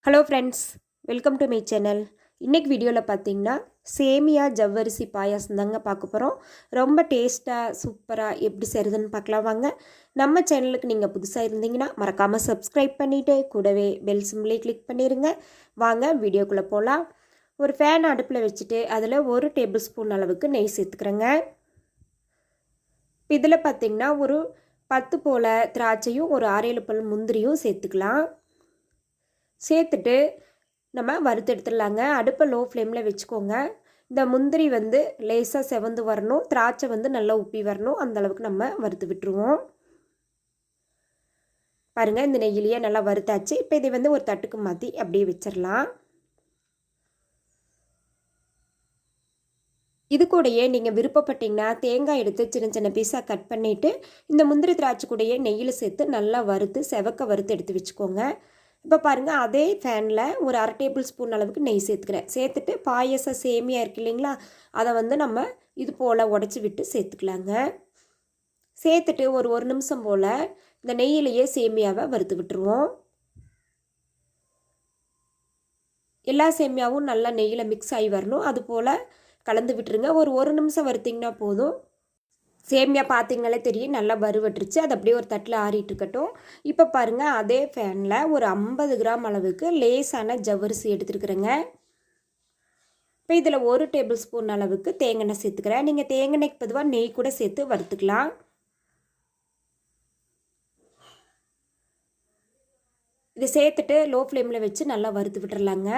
Hello friends, welcome to my channel. இன்றைக்கி வீடியோவில் பார்த்தீங்கன்னா சேமியா ஜவ்வரிசி பாயாசம் தாங்க பார்க்க போகிறோம். ரொம்ப டேஸ்ட்டாக சூப்பராக எப்படி செய்கிறதுன்னு பார்க்கலாம் வாங்க. நம்ம சேனலுக்கு நீங்கள் புதுசாக இருந்தீங்கன்னா மறக்காமல் சப்ஸ்கிரைப் பண்ணிவிட்டு கூடவே பெல் சிம்பிளே கிளிக் பண்ணிடுங்க. வாங்க வீடியோக்குள்ளே போகலாம். ஒரு ஃபேன் அடுப்பில் வச்சுட்டு அதில் 1 டேபிள் ஸ்பூன் அளவுக்கு நெய் சேர்த்துக்கிறேங்க. இதில் பார்த்திங்கன்னா ஒரு 10 போல் திராட்சையும் ஒரு 6-7 பல் முந்திரியும் சேர்த்துக்கலாம். சேர்த்துட்டு நம்ம வறுத்து எடுத்துடலாங்க. அடுப்பை லோ ஃப்ளேமில் வச்சுக்கோங்க. இந்த முந்திரி வந்து லேசாக செவந்து வரணும், திராட்சை வந்து நல்லா உப்பி வரணும், அந்தளவுக்கு நம்ம வறுத்து விட்டுருவோம். பாருங்கள், இந்த நெய்யிலேயே நல்லா வறுத்தாச்சு. இப்போ இதை வந்து ஒரு தட்டுக்கு மாற்றி அப்படியே வச்சிடலாம். இது கூடயே நீங்கள் விருப்பப்பட்டீங்கன்னா தேங்காய் எடுத்து சின்ன சின்ன பீஸாக கட் பண்ணிவிட்டு இந்த முந்திரி திராட்சை கூடயே நெய்யில் சேர்த்து நல்லா வறுத்து செவக்க வறுத்து எடுத்து வச்சுக்கோங்க. இப்போ பாருங்கள், அதே ஃபேனில் ஒரு 1/2 டேபிள் ஸ்பூன் அளவுக்கு நெய் சேர்த்துக்கிறேன். சேர்த்துட்டு பாயசம் சேமியா இருக்குது இல்லைங்களா, அதை வந்து நம்ம இது போல் உடச்சி விட்டு சேர்த்துக்கலாங்க. சேர்த்துட்டு ஒரு நிமிஷம் போல் இந்த நெய்யிலேயே சேமியாவை வறுத்து விட்டுருவோம். எல்லா சேமியாவும் நல்லா நெய்யில் மிக்ஸ் ஆகி வரணும், அது போல் கலந்து விட்டுருங்க. ஒரு நிமிஷம் வறுத்திங்கன்னா போதும். சேமியா பார்த்திங்களே தெரியும், நல்லா வறுவட்டுருச்சு. அது அப்படியே ஒரு தட்டில் ஆறிட்டு இருக்கட்டும். இப்போ பாருங்கள், அதே ஃபேனில் ஒரு 50 கிராம் அளவுக்கு லேசான ஜவ்வரிசி எடுத்துருக்குறேங்க. இப்போ இதில் 1 டேபிள் ஸ்பூன் அளவுக்கு தேங்காய் சேர்த்துக்கிறேன். நீங்கள் தேங்காய்க்கு பொதுவாக நெய் கூட சேர்த்து வறுத்துக்கலாம். இதை சேர்த்துட்டு லோ ஃப்ளேமில் வச்சு நல்லா வறுத்து விட்டுறலாங்க.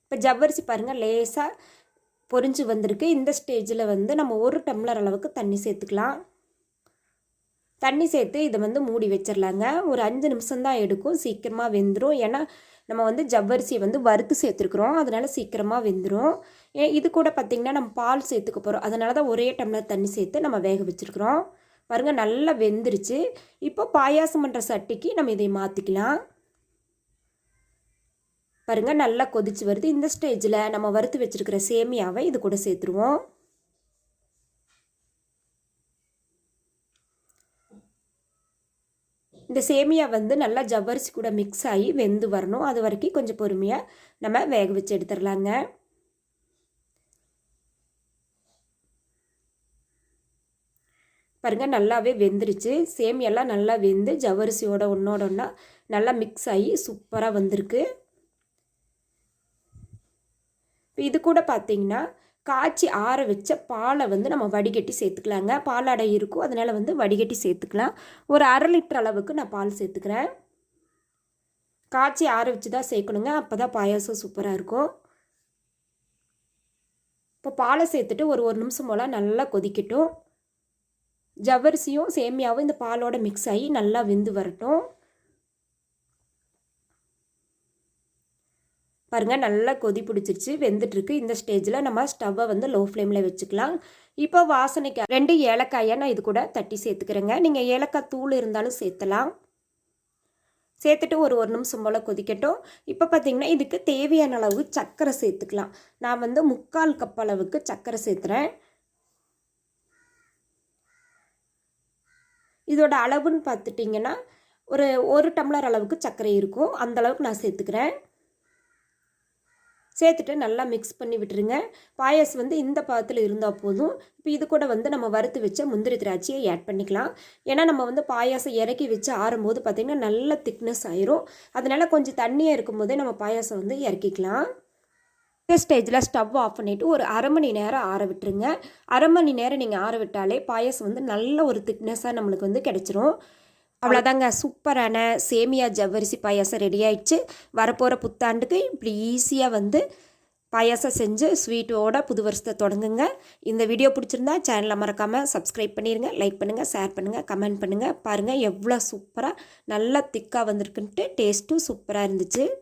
இப்போ ஜவ்வரிசி பாருங்கள் லேசாக பொரிஞ்சு வந்திருக்கு. இந்த ஸ்டேஜில் வந்து நம்ம 1 டம்ளர் அளவுக்கு தண்ணி சேர்த்துக்கலாம். தண்ணி சேர்த்து இதை வந்து மூடி வச்சிடலாங்க. ஒரு 5 நிமிஷம்தான் எடுக்கும், சீக்கிரமாக வெந்துடும். ஏன்னா நம்ம வந்து ஜவ்வரிசியை வந்து வறுத்து சேர்த்துருக்குறோம், அதனால் சீக்கிரமாக வெந்துடும். இது கூட பார்த்திங்கன்னா நம்ம பால் சேர்த்துக்க போகிறோம், அதனால தான் ஒரே டம்ளர் தண்ணி சேர்த்து நம்ம வேக வச்சுருக்குறோம். பாருங்கள், நல்லா வெந்துருச்சு. இப்போ பாயாசம் பண்ணுற சட்டிக்கு நம்ம இதை மாற்றிக்கலாம். பாருங்கள், நல்லா கொதிச்சு வருது. இந்த ஸ்டேஜில் நம்ம வறுத்து வச்சுருக்கிற சேமியாவை இது கூட சேர்த்துருவோம். இந்த சேமியா வந்து நல்லா ஜவ்வரிசி கூட மிக்ஸ் ஆகி வெந்து வரணும். அது வரைக்கும் கொஞ்சம் பொறுமையாக நம்ம வேக வச்சு எடுத்துடலாங்க. பாருங்கள், நல்லாவே வெந்துருச்சு. சேமியெல்லாம் நல்லா வெந்து ஜவ்வரிசியோட ஒன்றோட ஒன்றா நல்லா மிக்ஸ் ஆகி சூப்பராக வந்திருக்கு. இப்போ இது கூட பார்த்திங்கன்னா காய்ச்சி ஆற வச்ச பாலை வந்து நம்ம வடிகட்டி சேர்த்துக்கலாங்க. பாலாடை இருக்கும், அதனால் வந்து வடிகட்டி சேர்த்துக்கலாம். ஒரு 1/2 லிட்டர் அளவுக்கு நான் பால் சேர்த்துக்கிறேன். காய்ச்சி ஆற வச்சு தான் சேர்க்கணுங்க, அப்போ தான் பாயாசம் சூப்பராக இருக்கும். இப்போ பாலை சேர்த்துட்டு ஒரு நிமிஷம் போல் நல்லா கொதிக்கட்டும். ஜவ்வரிசியும் சேமியாவும் இந்த பாலோட மிக்ஸ் ஆகி நல்லா வெந்து வரட்டும். பாருங்கள், நல்லா கொதி பிடிச்சிருச்சு, வெந்துட்டுருக்கு. இந்த ஸ்டேஜில் நம்ம ஸ்டவ்வை வந்து லோ ஃப்ளேமில் வச்சுக்கலாம். இப்போ வாசனைக்கு 2 ஏலக்காயை நான் இது கூட தட்டி சேர்த்துக்கிறேங்க. நீங்கள் ஏலக்காய் தூள் இருந்தாலும் சேர்த்தலாம். சேர்த்துட்டு ஒரு நிமிஷம் போல் கொதிக்கட்டும். இப்போ பார்த்திங்கன்னா இதுக்கு தேவையான அளவு சர்க்கரை சேர்த்துக்கலாம். நான் வந்து 3/4 கப் அளவுக்கு சர்க்கரை சேர்த்துறேன். இதோட அளவுன்னு பார்த்துட்டிங்கன்னா ஒரு டம்ளர் அளவுக்கு சர்க்கரை இருக்கும், அந்தளவுக்கு நான் சேர்த்துக்கிறேன். சேர்த்துட்டு நல்லா மிக்ஸ் பண்ணி விட்டுருங்க. பாயாசம் வந்து இந்த பாதத்தில் இருந்தால் போதும். இப்போ இது கூட வந்து நம்ம வறுத்து வச்ச முந்திரி திராட்சையை ஆட் பண்ணிக்கலாம். ஏன்னா நம்ம வந்து பாயாசம் இறக்கி வச்சு ஆறும்போது பார்த்திங்கன்னா நல்ல திக்னஸ் ஆயிரும். அதனால் கொஞ்சம் தண்ணியாக இருக்கும்போதே நம்ம பாயாசம் வந்து இறக்கிக்கலாம். இந்த ஸ்டேஜில் ஸ்டவ் ஆஃப் பண்ணிவிட்டு ஒரு 1/2 மணி நேரம் ஆற விட்டுருங்க. 1/2 மணி நேரம் நீங்கள் ஆற விட்டாலே பாயாசம் வந்து நல்ல ஒரு திக்னஸாக நம்மளுக்கு வந்து கிடச்சிரும். அவ்வளோதாங்க, சூப்பரான சேமியா ஜவ்வரிசி பாயாசம் ரெடி ஆயிடுச்சு. வரப்போகிற புத்தாண்டுக்கு இப்படி ஈஸியாக வந்து பாயாசம் செஞ்சு ஸ்வீட்டோட புது வருஷத்தை தொடங்குங்க. இந்த வீடியோ பிடிச்சிருந்தா சேனலை மறக்காமல் சப்ஸ்கிரைப் பண்ணிடுங்க, லைக் பண்ணுங்கள், ஷேர் பண்ணுங்கள், கமெண்ட் பண்ணுங்கள். பாருங்கள் எவ்வளோ சூப்பராக நல்லா திக்காக வந்திருக்குன்ட்டு, டேஸ்ட்டும் சூப்பராக இருந்துச்சு.